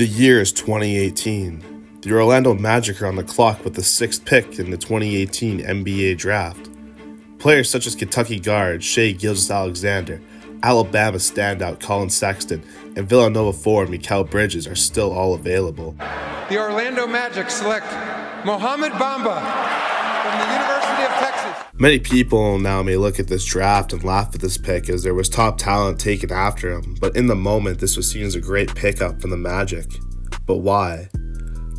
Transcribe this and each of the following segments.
The year is 2018. The Orlando Magic are on the clock with the 6th pick in the 2018 NBA Draft. Players such as Kentucky guard Shai Gilgeous-Alexander, Alabama standout Colin Sexton, and Villanova forward Mikal Bridges are still all available. The Orlando Magic select Mohamed Bamba from the University of Texas. Many people now may look at this draft and laugh at this pick as there was top talent taken after him, but in the moment this was seen as a great pickup from the Magic. But why?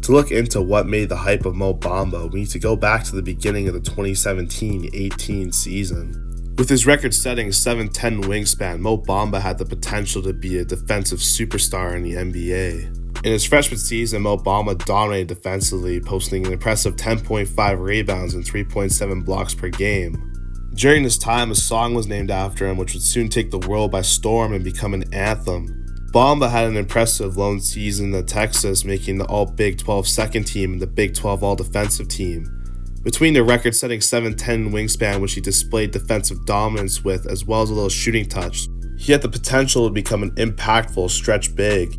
To look into what made the hype of Mo Bamba, we need to go back to the beginning of the 2017-18 season. With his record-setting 7'10" wingspan, Mo Bamba had the potential to be a defensive superstar in the NBA. In his freshman season, Mo Bamba dominated defensively, posting an impressive 10.5 rebounds and 3.7 blocks per game. During this time, a song was named after him, which would soon take the world by storm and become an anthem. Bamba had an impressive lone season at Texas, making the All-Big 12 second team and the Big 12 All-Defensive team. Between the record-setting 7'10" wingspan, which he displayed defensive dominance with, as well as a little shooting touch, he had the potential to become an impactful stretch big.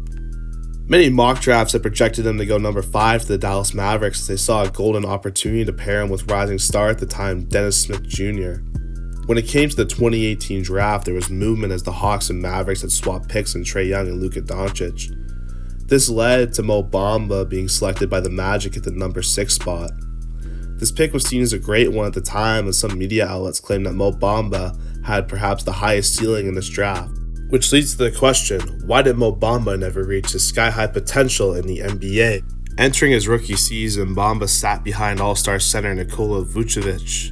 Many mock drafts had projected him to go number 5 to the Dallas Mavericks as they saw a golden opportunity to pair him with rising star at the time, Dennis Smith Jr. When it came to the 2018 draft, there was movement as the Hawks and Mavericks had swapped picks in Trae Young and Luka Doncic. This led to Mo Bamba being selected by the Magic at the number 6 spot. This pick was seen as a great one at the time, as some media outlets claimed that Mo Bamba had perhaps the highest ceiling in this draft. Which leads to the question, why did Mo Bamba never reach his sky-high potential in the NBA? Entering his rookie season, Bamba sat behind all-star center Nikola Vucevic.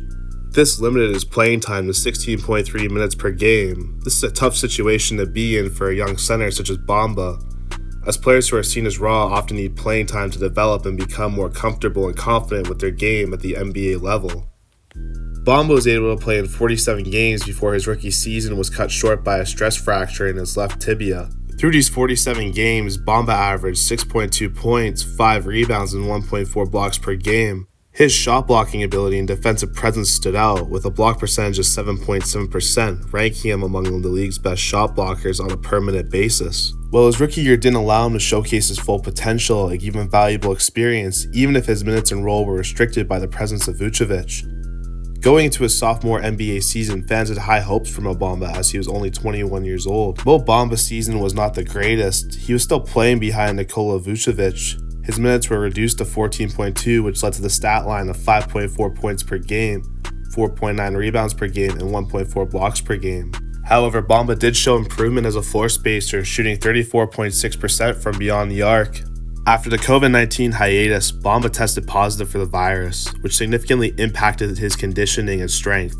This limited his playing time to 16.3 minutes per game. This is a tough situation to be in for a young center such as Bamba, as players who are seen as raw often need playing time to develop and become more comfortable and confident with their game at the NBA level. Bamba was able to play in 47 games before his rookie season was cut short by a stress fracture in his left tibia. Through these 47 games, Bamba averaged 6.2 points, 5 rebounds, and 1.4 blocks per game. His shot blocking ability and defensive presence stood out, with a block percentage of 7.7%, ranking him among the league's best shot blockers on a permanent basis. While his rookie year didn't allow him to showcase his full potential and give him valuable experience, even if his minutes and role were restricted by the presence of Vucevic. Going into his sophomore NBA season, fans had high hopes for Mo Bamba as he was only 21 years old. Mo Bamba's season was not the greatest. He was still playing behind Nikola Vucevic. His minutes were reduced to 14.2, which led to the stat line of 5.4 points per game, 4.9 rebounds per game, and 1.4 blocks per game. However, Bamba did show improvement as a floor spacer, shooting 34.6% from beyond the arc. After the COVID-19 hiatus, Bamba tested positive for the virus, which significantly impacted his conditioning and strength.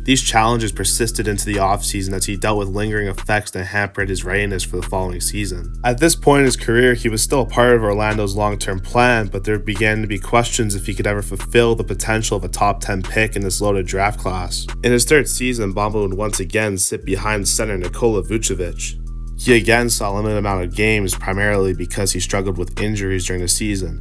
These challenges persisted into the offseason as he dealt with lingering effects that hampered his readiness for the following season. At this point in his career, he was still a part of Orlando's long-term plan, but there began to be questions if he could ever fulfill the potential of a top 10 pick in this loaded draft class. In his third season, Bamba would once again sit behind center Nikola Vucevic. He again saw a limited amount of games, primarily because he struggled with injuries during the season.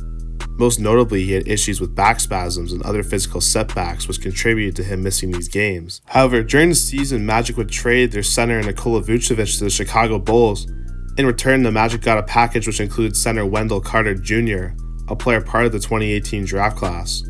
Most notably, he had issues with back spasms and other physical setbacks, which contributed to him missing these games. However, during the season, Magic would trade their center Nikola Vucevic to the Chicago Bulls. In return, the Magic got a package which included center Wendell Carter Jr., a player part of the 2018 draft class.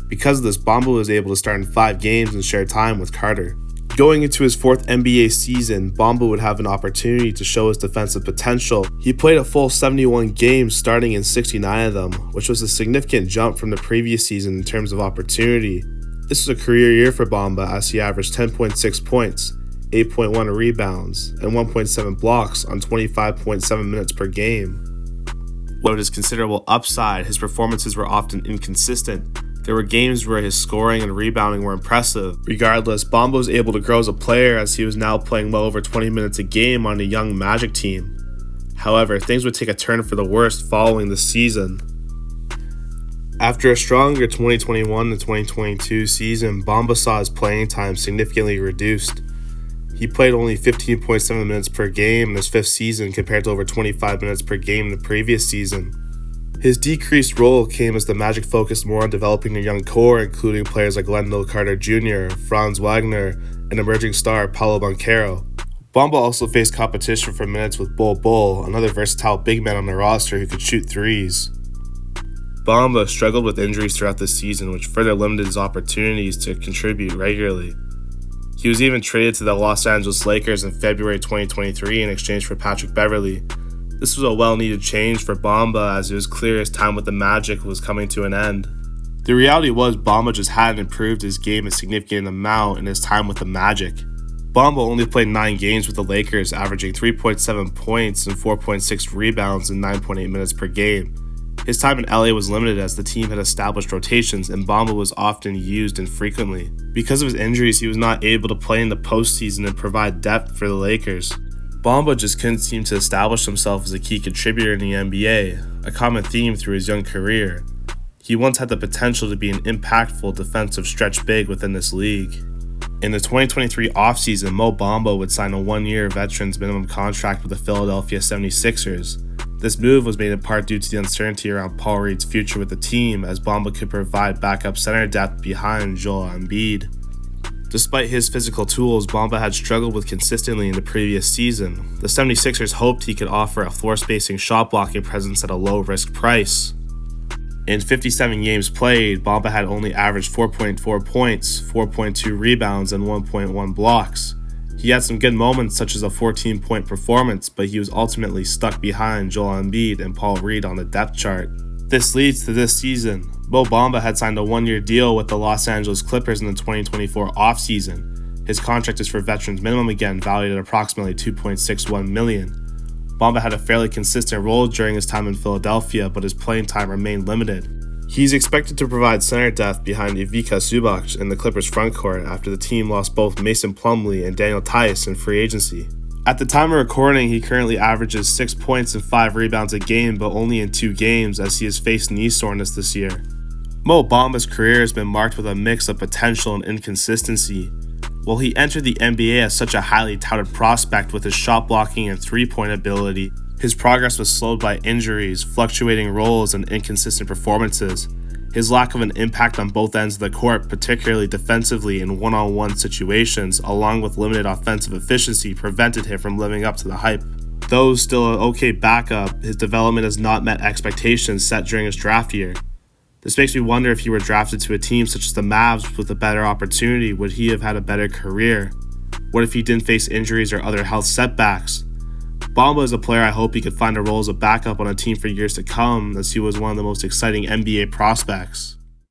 Because of this, Bamba was able to start in 5 games and share time with Carter. Going into his 4th NBA season, Bamba would have an opportunity to show his defensive potential. He played a full 71 games, starting in 69 of them, which was a significant jump from the previous season in terms of opportunity. This was a career year for Bamba as he averaged 10.6 points, 8.1 rebounds, and 1.7 blocks on 25.7 minutes per game. With his considerable upside, his performances were often inconsistent. There were games where his scoring and rebounding were impressive. Regardless, Bamba was able to grow as a player as he was now playing well over 20 minutes a game on a young Magic team. However, things would take a turn for the worst following the season. After a stronger 2021 to 2022 season, Bamba saw his playing time significantly reduced. He played only 15.7 minutes per game in his 5th season compared to over 25 minutes per game the previous season. His decreased role came as the Magic focused more on developing a young core, including players like Wendell Carter Jr., Franz Wagner, and emerging star Paolo Banchero. Bamba also faced competition for minutes with Bull, another versatile big man on the roster who could shoot threes. Bamba struggled with injuries throughout the season, which further limited his opportunities to contribute regularly. He was even traded to the Los Angeles Lakers in February 2023 in exchange for Patrick Beverley. This was a well-needed change for Bamba, as it was clear his time with the Magic was coming to an end. The reality was Bamba just hadn't improved his game a significant amount in his time with the Magic. Bamba only played 9 games with the Lakers, averaging 3.7 points and 4.6 rebounds in 9.8 minutes per game. His time in LA was limited as the team had established rotations and Bamba was often used infrequently. Because of his injuries, he was not able to play in the postseason and provide depth for the Lakers. Bamba just couldn't seem to establish himself as a key contributor in the NBA, a common theme through his young career. He once had the potential to be an impactful defensive stretch big within this league. In the 2023 offseason, Mo Bamba would sign a 1-year veterans minimum contract with the Philadelphia 76ers. This move was made in part due to the uncertainty around Paul Reed's future with the team, as Bamba could provide backup center depth behind Joel Embiid. Despite his physical tools, Bamba had struggled with consistently in the previous season. The 76ers hoped he could offer a floor-spacing shot-blocking presence at a low-risk price. In 57 games played, Bamba had only averaged 4.4 points, 4.2 rebounds, and 1.1 blocks. He had some good moments such as a 14-point performance, but he was ultimately stuck behind Joel Embiid and Paul Reed on the depth chart. This leads to this season. Mo Bamba had signed a 1-year deal with the Los Angeles Clippers in the 2024 offseason. His contract is for veterans minimum again, valued at approximately $2.61 million. Bamba had a fairly consistent role during his time in Philadelphia, but his playing time remained limited. He's expected to provide center depth behind Ivica Zubac in the Clippers' frontcourt after the team lost both Mason Plumlee and Daniel Theis in free agency. At the time of recording, he currently averages 6 points and 5 rebounds a game, but only in 2 games as he has faced knee soreness this year. Mo Bamba's career has been marked with a mix of potential and inconsistency. While he entered the NBA as such a highly touted prospect with his shot blocking and three-point ability, his progress was slowed by injuries, fluctuating roles, and inconsistent performances. His lack of an impact on both ends of the court, particularly defensively in one-on-one situations, along with limited offensive efficiency, prevented him from living up to the hype. Though still an okay backup, his development has not met expectations set during his draft year. This makes me wonder if he were drafted to a team such as the Mavs with a better opportunity, would he have had a better career? What if he didn't face injuries or other health setbacks? Bamba is a player I hope he could find a role as a backup on a team for years to come, as he was one of the most exciting NBA prospects.